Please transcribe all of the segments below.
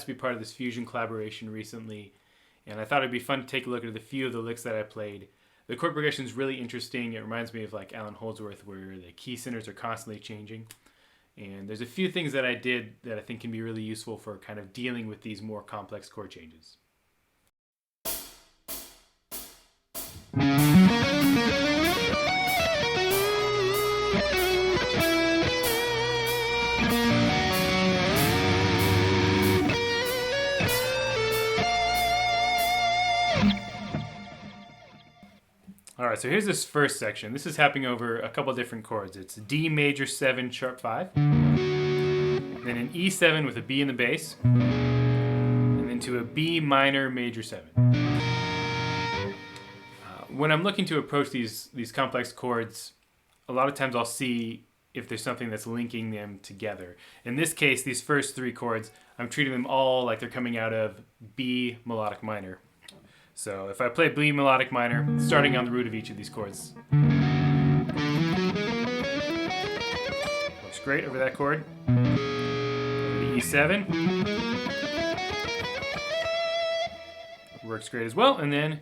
to be part of this Fusion collaboration recently, and I thought it'd be fun to take a look at a few of the licks that I played. The chord progression is really interesting. It reminds me of like Alan Holdsworth, where the key centers are constantly changing. And there's a few things that I did that I think can be really useful for kind of dealing with these more complex chord changes. All right, so here's this first section. This is happening over a couple different chords. It's D major 7 sharp 5, then an E7 with a B in the bass, and then to a B minor major 7. When I'm looking to approach these complex chords, a lot of times I'll see if there's something that's linking them together. In this case, these first 3 chords, I'm treating them all like they're coming out of B melodic minor. So if I play B melodic minor, starting on the root of each of these chords. Works great over that chord. Over the E7. Works great as well. And then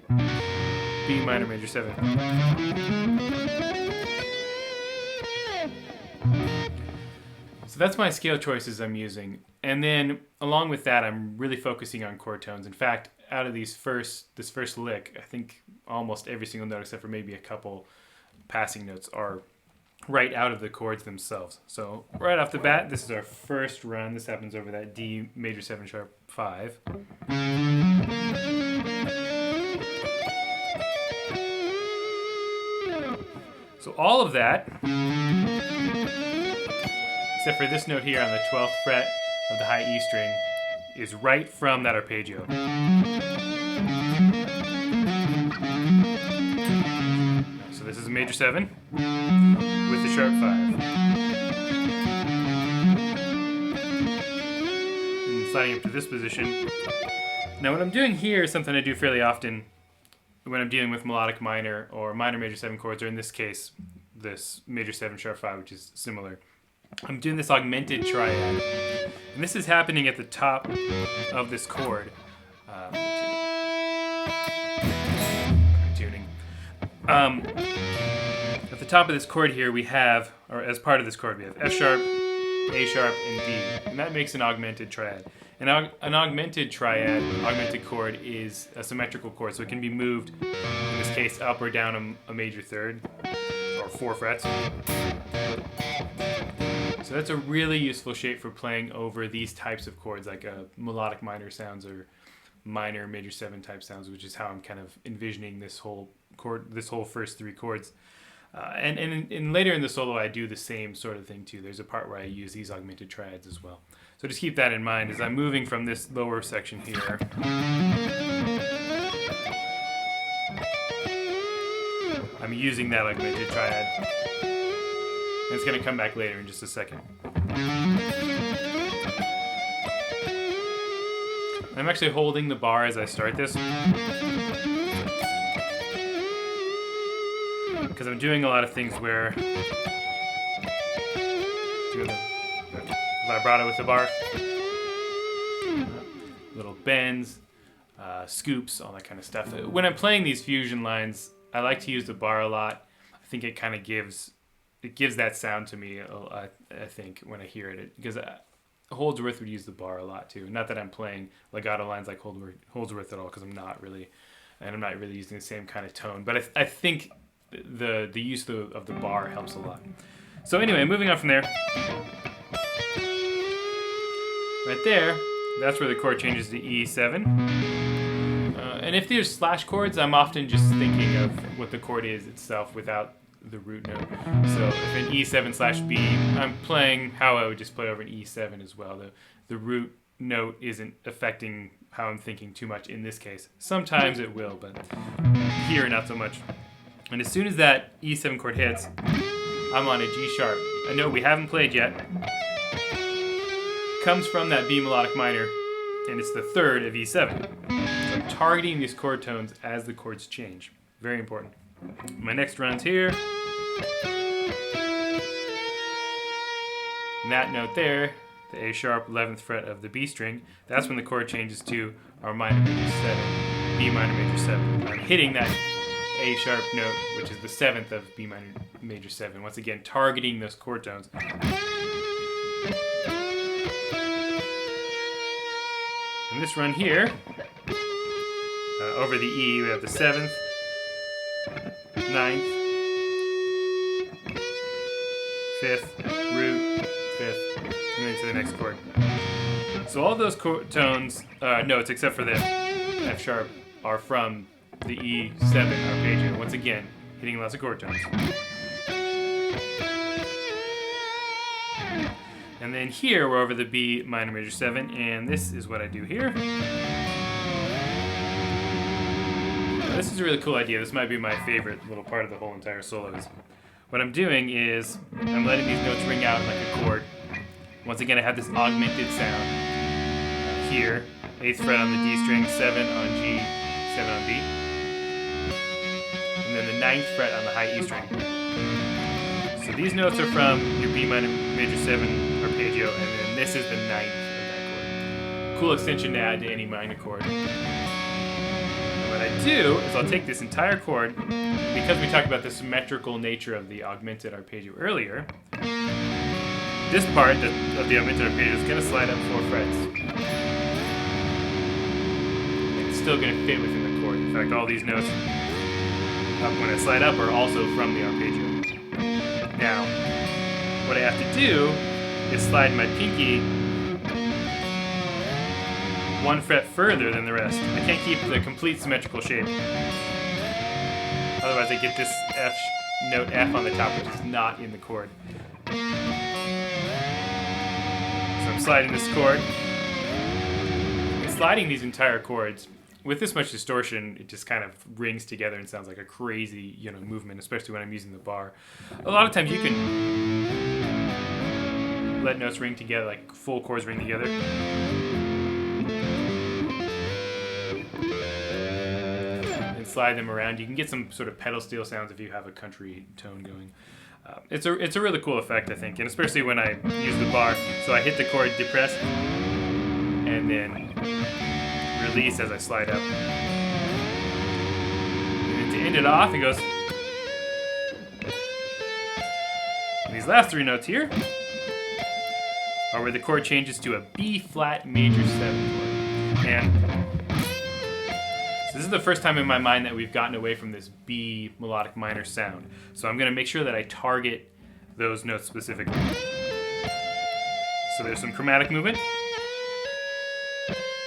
B minor major 7. So that's my scale choices I'm using. And then along with that, I'm really focusing on chord tones. In fact, out of this first lick, I think almost every single note except for maybe a couple passing notes are right out of the chords themselves. So right off the bat, this is our first run. This happens over that D major 7 sharp 5. So all of that, except for this note here on the 12th fret of the high E string, is right from that arpeggio. So this is a major 7 with the sharp 5. And sliding up to this position. Now what I'm doing here is something I do fairly often when I'm dealing with melodic minor or minor major 7 chords, or in this case, this major 7 sharp 5, which is similar. I'm doing this augmented triad. And this is happening at the top of this chord. Tuning. At the top of this chord here, we have, or as part of this chord, we have F sharp, A sharp, and D. And that makes an augmented triad. And an augmented triad, augmented chord, is a symmetrical chord. So it can be moved, in this case, up or down a major third, or 4 frets. So that's a really useful shape for playing over these types of chords, like melodic minor sounds or minor major 7 type sounds, which is how I'm kind of envisioning this whole chord, this whole first 3 chords. And later in the solo, I do the same sort of thing too. There's a part where I use these augmented triads as well. So just keep that in mind as I'm moving from this lower section here. I'm using that augmented triad. And it's going to come back later in just a second. I'm actually holding the bar as I start this, because I'm doing a lot of things where doing the vibrato with the bar, little bends, scoops, all that kind of stuff. When I'm playing these fusion lines, I like to use the bar a lot. I think it kind of gives that sound to me, I think, when I hear it. Because Holdsworth would use the bar a lot, too. Not that I'm playing legato lines like Holdsworth at all, because I'm not really using the same kind of tone. But I think the use of the bar helps a lot. So anyway, moving on from there. Right there, that's where the chord changes to E7. And if there's slash chords, I'm often just thinking of what the chord is itself without the root note. So if an E7/B, I'm playing how I would just play over an E7 as well. The root note isn't affecting how I'm thinking too much in this case. Sometimes it will, but here not so much. And as soon as that E7 chord hits, I'm on a G sharp, a note we haven't played yet. Comes from that B melodic minor, and it's the third of E7. So I'm targeting these chord tones as the chords change. Very important. My next run's here. And that note there, the A sharp 11th fret of the B string, that's when the chord changes to our minor major 7, B minor major 7. I'm hitting that A sharp note, which is the 7th of B minor major 7. Once again, targeting those chord tones. And this run here, over the E, we have the 7th, 9th, 5th, root, 5th, and then to the next chord. So all those tones, notes except for the F sharp, are from the E7 arpeggio. Once again, hitting lots of chord tones. And then here we're over the B minor major 7, and this is what I do here. Now, this is a really cool idea. This might be my favorite little part of the whole entire solo. Is what I'm doing is I'm letting these notes ring out like a chord. Once again, I have this augmented sound here, 8th fret on the D string, 7 on G, 7 on B, and then the 9th fret on the high E string. So these notes are from your B minor major 7 arpeggio, and then this is the 9th of that chord. Cool extension to add to any minor chord. And what I do is I'll take this entire chord, because we talked about the symmetrical nature of the augmented arpeggio earlier, this part of the augmented arpeggio is going to slide up 4 frets. And it's still going to fit within the chord. In fact, all these notes up when I slide up are also from the arpeggio. Now, what I have to do is slide my pinky 1 fret further than the rest. I can't keep the complete symmetrical shape. Otherwise I get this note F on the top, which is not in the chord. So I'm sliding this chord. And sliding these entire chords, with this much distortion, it just kind of rings together and sounds like a crazy, movement, especially when I'm using the bar. A lot of times you can let notes ring together, like full chords ring together. And slide them around. You can get some sort of pedal steel sounds if you have a country tone going. It's a really cool effect, I think, and especially when I use the bar. So I hit the chord depressed, and then release as I slide up. And then to end it off, it goes. And these last 3 notes here are where the chord changes to a B flat major 7 chord. And so this is the first time in my mind that we've gotten away from this B melodic minor sound. So I'm going to make sure that I target those notes specifically. So there's some chromatic movement.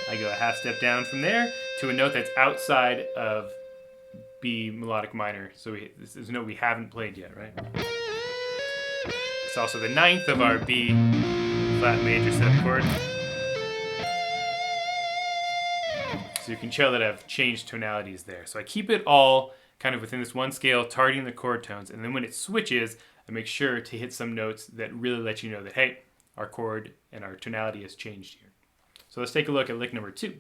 I go a half step down from there to a note that's outside of B melodic minor. So this is a note we haven't played yet, right? It's also the 9th of our B flat major 7 chord. So you can tell that I've changed tonalities there. So I keep it all kind of within this one scale, targeting the chord tones, and then when it switches, I make sure to hit some notes that really let you know that, hey, our chord and our tonality has changed here. So let's take a look at lick number 2.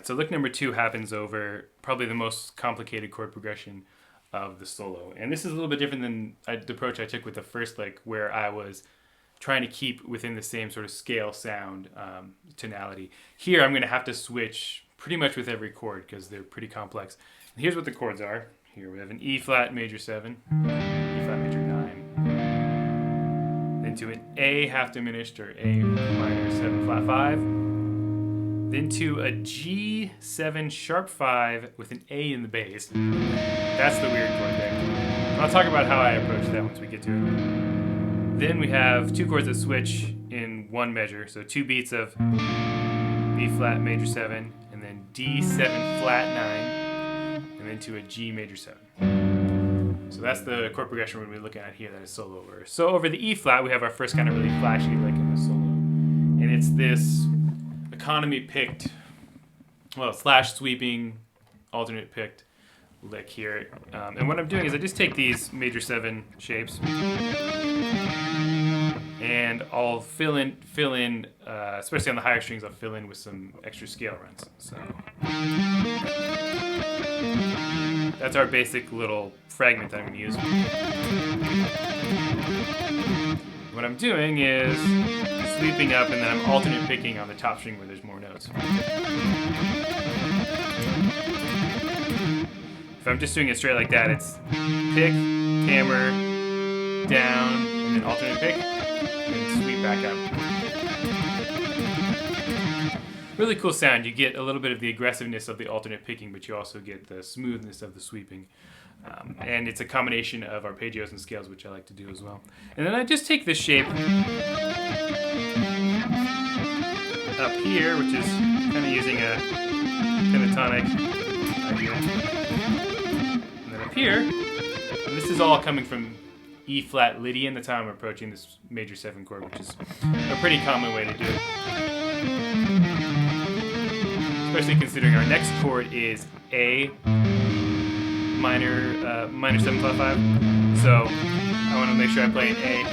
So lick number 2 happens over probably the most complicated chord progression of the solo. And this is a little bit different than the approach I took with the first lick, where I was trying to keep within the same sort of scale sound tonality. Here I'm going to have to switch pretty much with every chord because they're pretty complex. And here's what the chords are. Here we have an E flat major 7, E flat major 9, then to an A half diminished or A minor 7 flat 5, then to a G7 sharp 5 with an A in the bass. That's the weird chord there. And I'll talk about how I approach that once we get to it. Then we have 2 chords that switch in one measure. So 2 beats of B flat major 7, and then D7 flat 9, and then to a G major 7. So that's the chord progression we're going to be looking at here that is solo over. So over the E flat, we have our first kind of really flashy lick in the solo. And it's this economy picked, slash sweeping, alternate picked lick here. And what I'm doing is I just take these major 7 shapes and I'll fill in, especially on the higher strings, I'll fill in with some extra scale runs. So that's our basic little fragment that I'm going to use. What I'm doing is sweeping up and then I'm alternate picking on the top string where there's more notes. If I'm just doing it straight like that, it's pick, hammer, down, and then alternate pick, and sweep back up. Really cool sound. You get a little bit of the aggressiveness of the alternate picking, but you also get the smoothness of the sweeping. And it's a combination of arpeggios and scales, which I like to do as well. And then I just take this shape up here, which is kind of using a pentatonic idea. And then up here, and this is all coming from E flat Lydian. That's how I'm approaching this major 7 chord, which is a pretty common way to do it. Especially considering our next chord is A minor 7 flat 5. So I want to make sure I play an A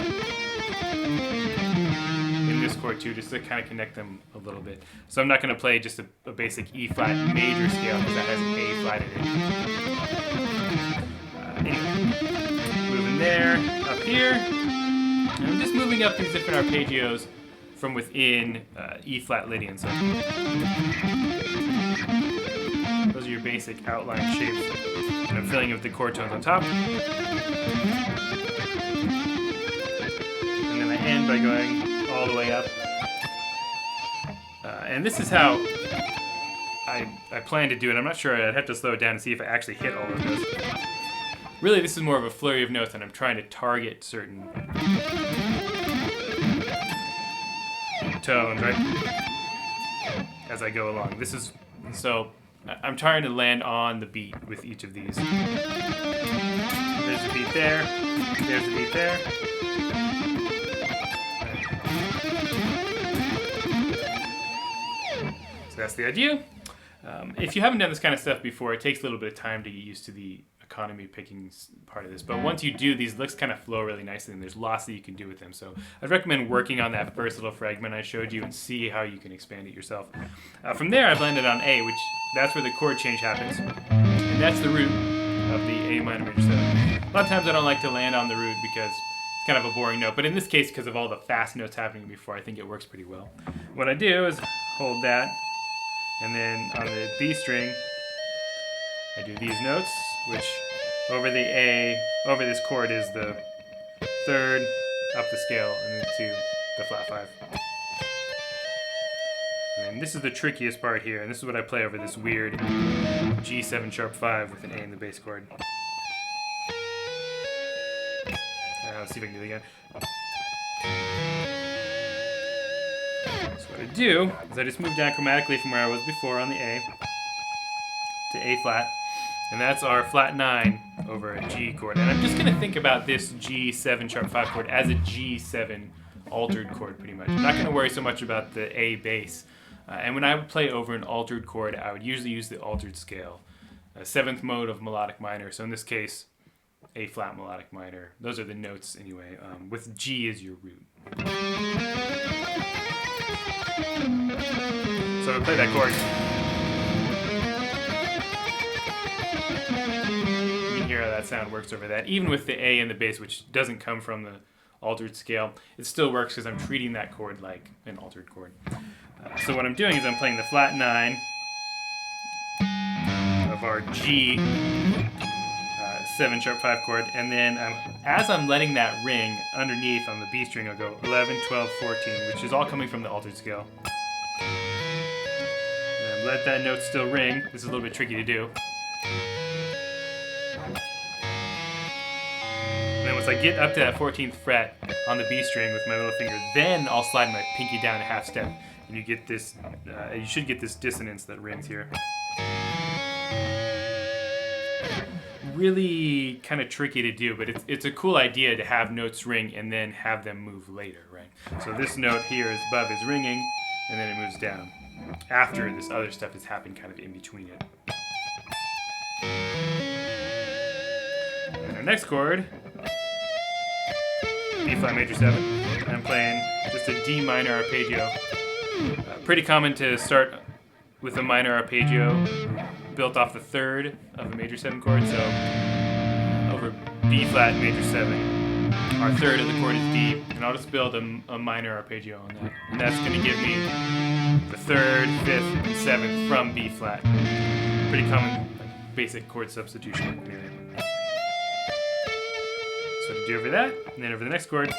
in this chord too, just to kind of connect them a little bit. So I'm not going to play just a basic E flat major scale because that has an A flat in it. Anyway, moving there, up here, and I'm just moving up these different arpeggios from within E flat Lydian. So those are your basic outline shapes. And I'm filling it with the chord tones on top. And then I end by going all the way up. And this is how I plan to do it. I'm not sure. I'd have to slow it down and see if I actually hit all of those. Really, this is more of a flurry of notes, and I'm trying to target certain tones, right? As I go along. This is so. I'm trying to land on the beat with each of these. There's a beat there. There's a beat there. So that's the idea. If you haven't done this kind of stuff before, it takes a little bit of time to get used to the economy picking part of this. But once you do, these licks kind of flow really nicely, and there's lots that you can do with them. So I'd recommend working on that first little fragment I showed you and see how you can expand it yourself. From there, I've landed on A, which that's where the chord change happens. And that's the root of the A minor major 7. A lot of times I don't like to land on the root because it's kind of a boring note. But in this case, because of all the fast notes happening before, I think it works pretty well. What I do is hold that, and then on the B string, I do these notes, which over the A, over this chord is the 3rd, up the scale, and then to the flat 5. And this is the trickiest part here, and this is what I play over this weird G7 sharp 5 with an A in the bass chord. Let's see if I can do it again. So what I do is I just move down chromatically from where I was before on the A to A flat. And that's our flat 9 over a G chord. And I'm just going to think about this G7 sharp 5 chord as a G7 altered chord pretty much. I'm not going to worry so much about the A bass. And when I would play over an altered chord, I would usually use the altered scale. A 7th mode of melodic minor. So in this case, A flat melodic minor. Those are the notes anyway, with G as your root. So I play that chord. How that sound works over that. Even with the A and the bass, which doesn't come from the altered scale, it still works because I'm treating that chord like an altered chord. So what I'm doing is I'm playing the flat 9 of our G 7 sharp 5 chord, and then as I'm letting that ring underneath on the B string, I'll go 11, 12, 14, which is all coming from the altered scale. And let that note still ring. This is a little bit tricky to do. And then once I get up to that 14th fret on the B string with my little finger, then I'll slide my pinky down a half step, and you get this. You should get this dissonance that rings here. Really kind of tricky to do, but it's a cool idea to have notes ring and then have them move later, right? So this note here is above is ringing, and then it moves down after this other stuff has happened kind of in between it. Our next chord, B flat major 7. I'm playing just a D minor arpeggio. Pretty common to start with a minor arpeggio built off the third of a major 7 chord. So over B flat major 7, our third of the chord is D, and I'll just build a minor arpeggio on that. And that's going to give me the third, fifth, and seventh from B flat. Pretty common, basic chord substitution. So to do over that, and then over the next chord.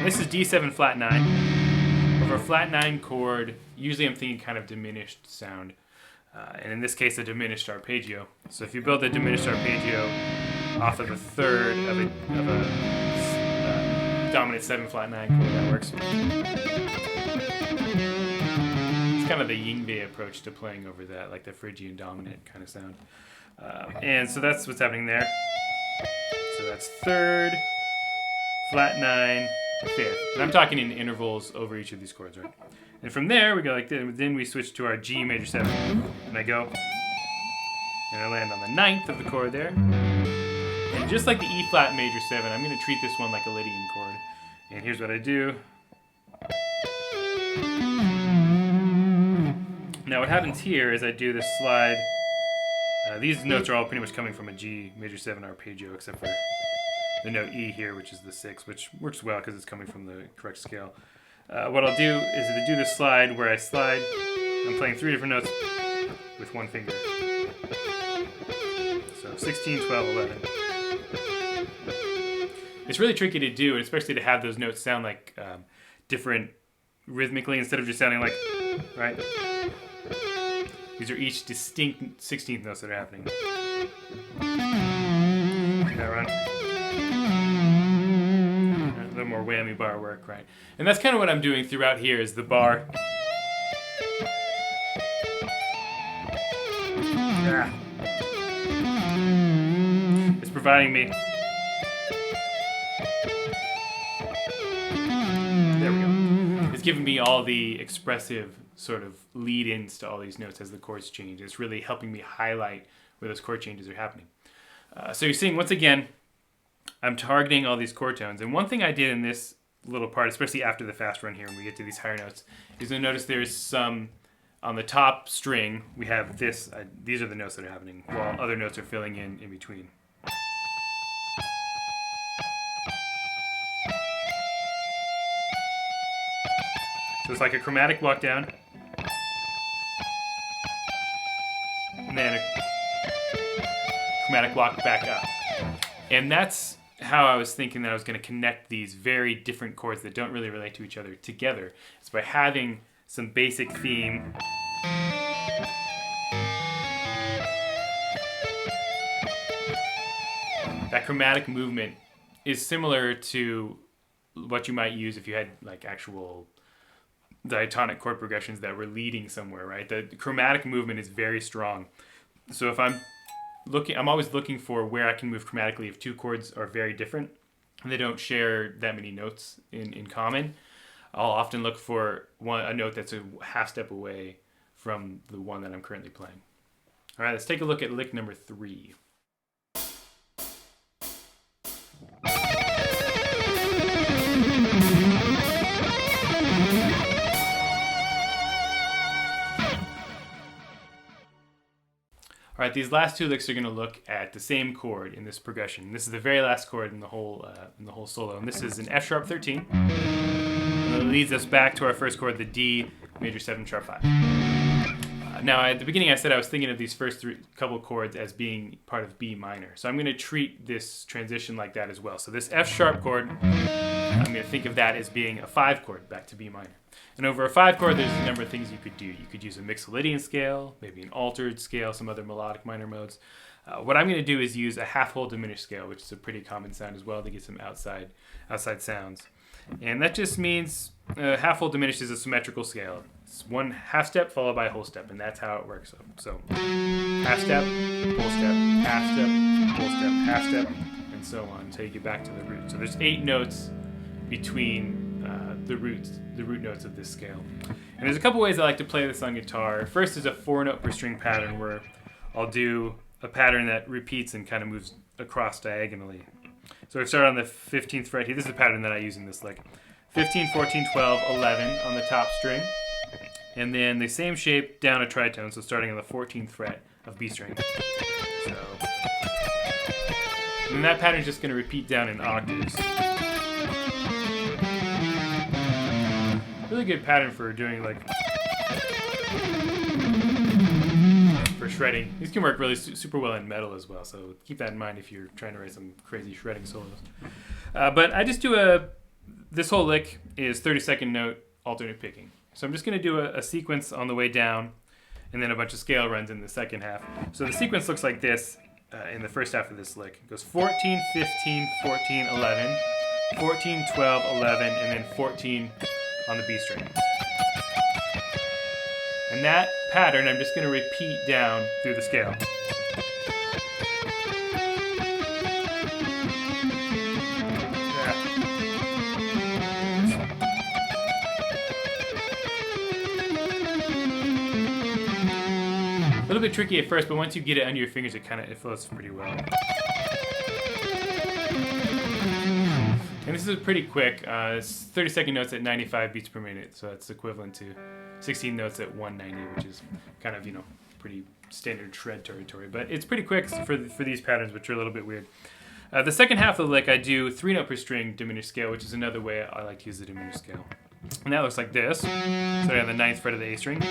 This is D7 flat 9. Over a flat 9 chord, usually I'm thinking kind of diminished sound. And in this case, a diminished arpeggio. So if you build a diminished arpeggio off of a third of a dominant 7 flat 9 chord, that works. It's kind of the Yingwie approach to playing over that, like the Phrygian dominant kind of sound. And so that's what's happening there. So that's third, flat 9, fifth. And I'm talking in intervals over each of these chords, right? And from there, we go like this. Then we switch to our G major 7. And I go, and I land on the 9th of the chord there. And just like the E flat major 7, I'm going to treat this one like a Lydian chord. And here's what I do. Now what happens here is I do this slide. These notes are all pretty much coming from a G major 7 arpeggio, except for the note E here, which is the 6, which works well because it's coming from the correct scale. What I'll do is to do this slide where I slide, I'm playing 3 different notes with one finger. So 16, 12, 11. It's really tricky to do, and especially to have those notes sound like different rhythmically instead of just sounding like, right? These are each distinct 16th notes that are happening. See that run? A little more whammy bar work, right? And that's kind of what I'm doing throughout here is the bar. Yeah. It's providing me. There we go. It's giving me all the expressive sort of lead-ins to all these notes as the chords change. It's really helping me highlight where those chord changes are happening. So you're seeing, once again, I'm targeting all these chord tones. And one thing I did in this little part, especially after the fast run here when we get to these higher notes, is you'll notice there's some, on the top string, we have this, these are the notes that are happening, while other notes are filling in between. So it's like a chromatic walk down, and then a chromatic walk back up. And that's how I was thinking that I was going to connect these very different chords that don't really relate to each other together. It's by having some basic theme. That chromatic movement is similar to what you might use if you had like actual diatonic chord progressions that were leading somewhere, right? The chromatic movement is very strong. So if I'm always looking for where I can move chromatically if two chords are very different and they don't share that many notes in common. I'll often look for a note that's a half step away from the one that I'm currently playing. All right, let's take a look at lick number 3. All right, these last two licks are going to look at the same chord in this progression. This is the very last chord in the whole solo, and this is an F sharp 13. And it leads us back to our first chord, the D major 7 sharp 5. Now, at the beginning, I said I was thinking of these first couple chords as being part of B minor, so I'm going to treat this transition like that as well. So this F sharp chord, I'm going to think of that as being a 5 chord back to B minor. And over a 5 chord, there's a number of things you could do. You could use a Mixolydian scale, maybe an altered scale, some other melodic minor modes. What I'm going to do is use a half whole diminished scale, which is a pretty common sound as well to get some outside sounds. And that just means half whole diminished is a symmetrical scale. It's one half step followed by a whole step, and that's how it works. So half step, whole step, half step, whole step, half step, and so on until you get back to the root. So there's 8 notes between the root notes of this scale. And there's a couple ways I like to play this on guitar. First is a 4-note per string pattern where I'll do a pattern that repeats and kind of moves across diagonally. So we start on the 15th fret here. This is the pattern that I use in this lick. 15, 14, 12, 11 on the top string. And then the same shape down a tritone, so starting on the 14th fret of B string. So, and then that pattern is just going to repeat down in octaves. Really good pattern for doing like for shredding. These can work really super well in metal as well, so keep that in mind if you're trying to write some crazy shredding solos. But I just do this whole lick is 32nd note alternate picking. So I'm just going to do a sequence on the way down, and then a bunch of scale runs in the second half. So the sequence looks like this in the first half of this lick. It goes 14, 15, 14, 11, 14, 12, 11, and then 14 on the B string. And that pattern I'm just going to repeat down through the scale. A little bit tricky at first, but once you get it under your fingers, it flows pretty well. And this is pretty quick. It's 32nd notes at 95 beats per minute, so that's equivalent to 16 notes at 190, which is kind of, pretty standard shred territory. But it's pretty quick for these patterns, which are a little bit weird. The second half of the lick, I do 3 note per string diminished scale, which is another way I like to use the diminished scale. And that looks like this. Starting on the 9th fret of the A string.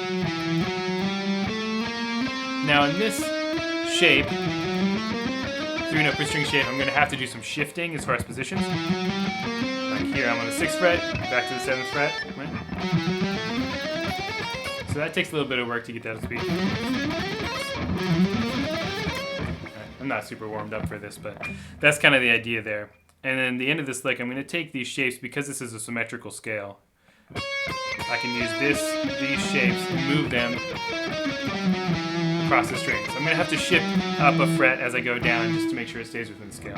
Now in this shape, 3 note per string shape, I'm going to have to do some shifting as far as positions. Like here, I'm on the 6th fret, back to the 7th fret. Right? So that takes a little bit of work to get that up to speed. I'm not super warmed up for this, but that's kind of the idea there. And then the end of this lick, I'm going to take these shapes, because this is a symmetrical scale. I can use these shapes and move them across the string. So I'm going to have to shift up a fret as I go down just to make sure it stays within the scale.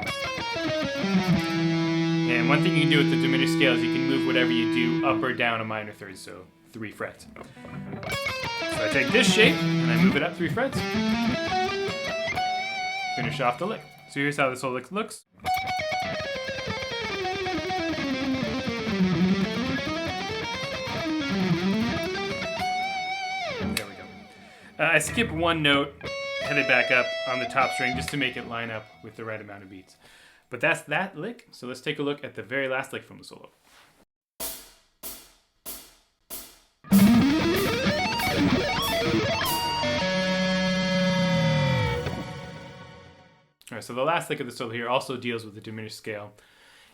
And one thing you can do with the diminished scale is you can move whatever you do up or down a minor third, so 3 frets. So I take this shape and I move it up 3 frets. Finish off the lick. So here's how this whole lick looks. I skip one note, headed back up on the top string just to make it line up with the right amount of beats. But that's that lick, so let's take a look at the very last lick from the solo. Alright, so the last lick of the solo here also deals with the diminished scale.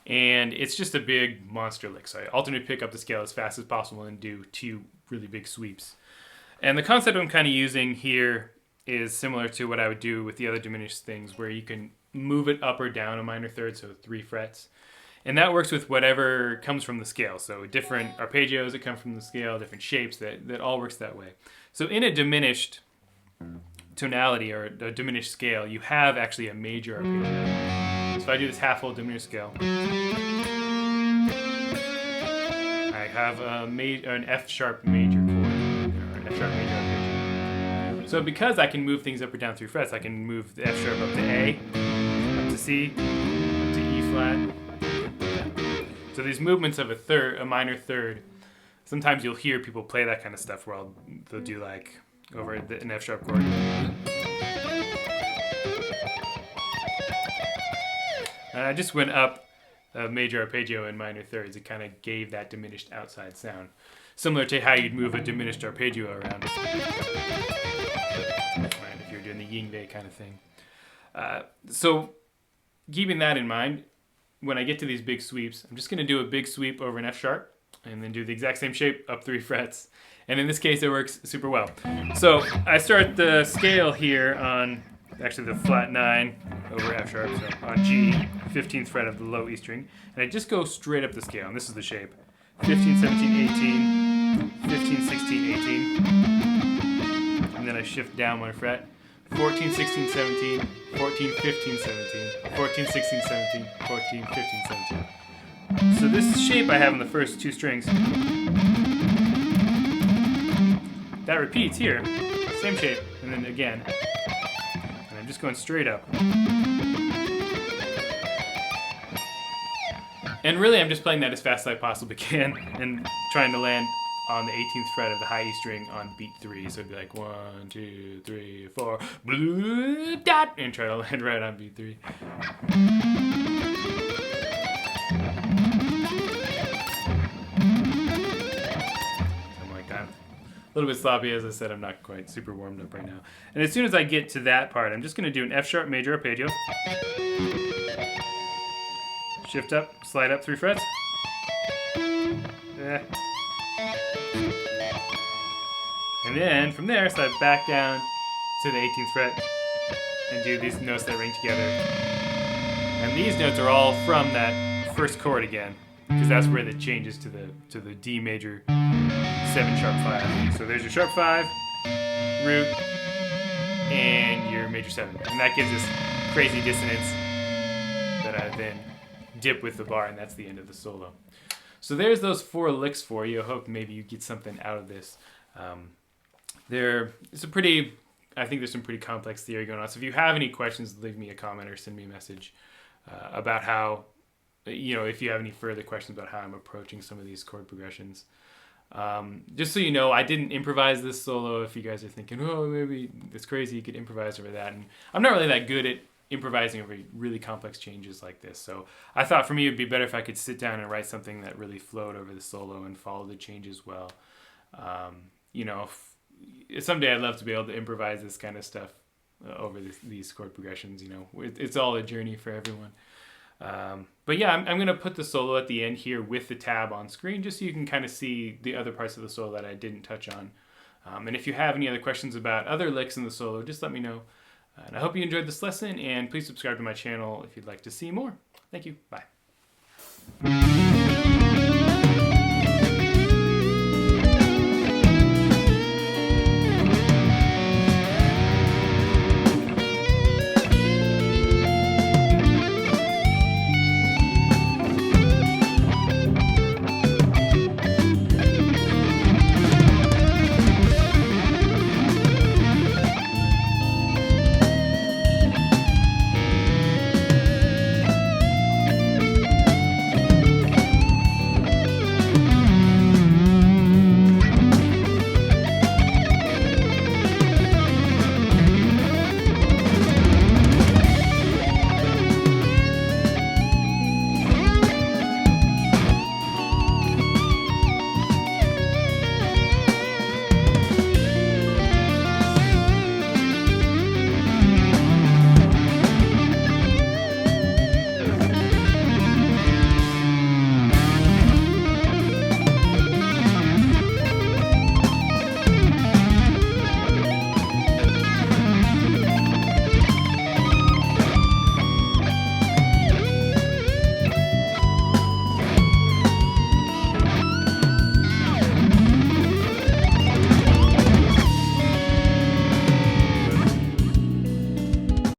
And it's just a big monster lick. So I alternate pick up the scale as fast as possible and do 2 really big sweeps. And the concept I'm kind of using here is similar to what I would do with the other diminished things, where you can move it up or down a minor third, so 3 frets. And that works with whatever comes from the scale. So different arpeggios that come from the scale, different shapes, that all works that way. So in a diminished tonality or a diminished scale, you have actually a major arpeggio. So if I do this half-whole diminished scale, I have an F-sharp major chord. F-sharp major arpeggio. So because I can move things up or down 3 frets, I can move the F-sharp up to A, up to C, to E flat. So these movements of a minor third, sometimes you'll hear people play that kind of stuff where they'll do like over an F-sharp chord. And I just went up a major arpeggio in minor thirds. It kind of gave that diminished outside sound. Similar to how you'd move a diminished arpeggio around. If you're doing the Yingwei kind of thing. So keeping that in mind, when I get to these big sweeps, I'm just going to do a big sweep over an F sharp and then do the exact same shape up 3 frets. And in this case, it works super well. So I start the scale here on actually the flat 9 over F sharp, so on G, 15th fret of the low E string. And I just go straight up the scale, and this is the shape. 15, 17, 18, 15, 16, 18. And then I shift down 1 fret. 14, 16, 17, 14, 15, 17, 14, 16, 17, 14, 15, 17. So this shape I have in the first 2 strings, that repeats here, same shape, and then again. And I'm just going straight up. And really, I'm just playing that as fast as I possibly can and trying to land on the 18th fret of the high E string on beat 3. So it'd be like 1, 2, 3, 4, blue dot, and try to land right on beat 3. Something like that. A little bit sloppy, as I said. I'm not quite super warmed up right now. And as soon as I get to that part, I'm just going to do an F sharp major arpeggio. Shift up, slide up 3 frets. And then from there, slide back down to the 18th fret and do these notes that ring together. And these notes are all from that first chord again, because that's where it changes to the D major 7 sharp 5. So there's your sharp 5, root, and your major 7. And that gives this crazy dissonance that I then dip with the bar, and that's the end of the solo. So there's those 4 licks for you. I hope maybe you get something out of this. I think there's some pretty complex theory going on. So if you have any questions, leave me a comment or send me a message about how, if you have any further questions about how I'm approaching some of these chord progressions. Just so you know, I didn't improvise this solo. If you guys are thinking, oh, maybe it's crazy, you could improvise over that. And I'm not really that good at improvising over really complex changes like this. So I thought for me it'd be better if I could sit down and write something that really flowed over the solo and follow the changes well. Someday I'd love to be able to improvise this kind of stuff over these chord progressions. It's all a journey for everyone. But yeah, I'm going to put the solo at the end here with the tab on screen just so you can kind of see the other parts of the solo that I didn't touch on. And if you have any other questions about other licks in the solo, just let me know. And I hope you enjoyed this lesson, and please subscribe to my channel if you'd like to see more. Thank you. Bye.